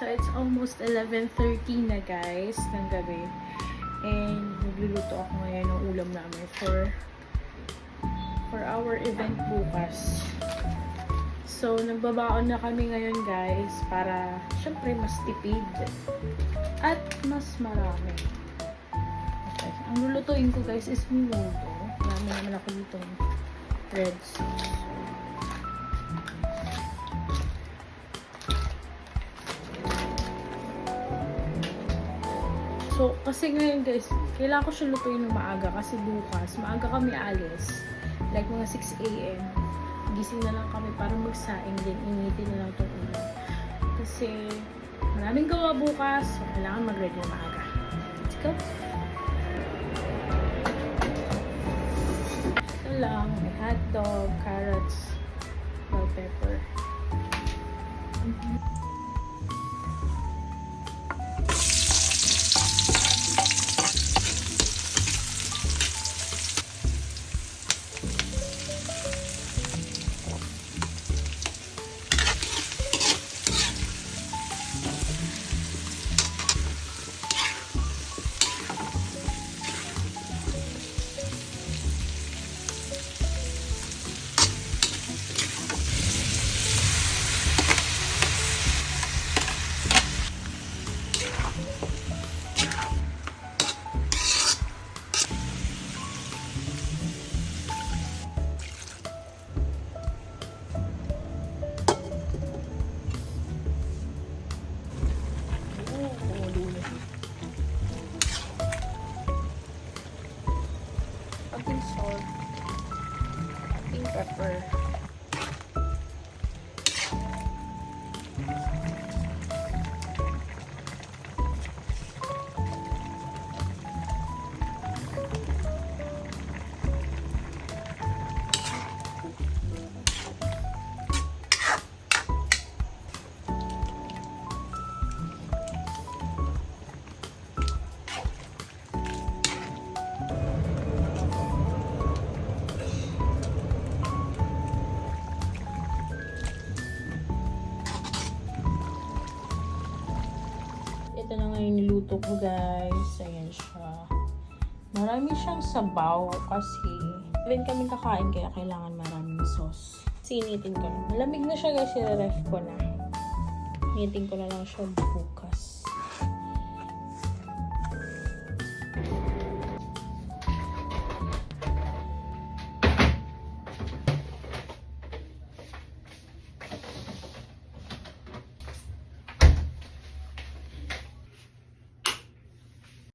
So, it's almost 11:30 na guys, ng gabi. And, magluluto ako ngayon ng ulam namin for our event bukas. So, nagbabaon na kami ngayon guys para, syempre, mas tipid at mas marami. Okay. Ang lulutuin ko guys is minuto. Marami naman ako dito red sauce. So, kasi ngayon guys, kailangan ko siya lutuin ng maaga kasi bukas, maaga kami alis. Like mga 6 AM. Gising na lang kami para magsaing din. Initin na lang itong ulam. Kasi maraming gawa bukas, so kailangan mag-ready na maaga. Let's go! Ito lang, may hotdog, carrots, bell pepper. Ating salt, ating pepper. Ito na nga yung niluto ko guys. Ayan siya. Marami siyang sabaw kasi rin kami kakain kaya kailangan maraming sauce. Sinitin ko na. Malamig na siya guys. I-ref ko na. Initin ko na lang siya bukas.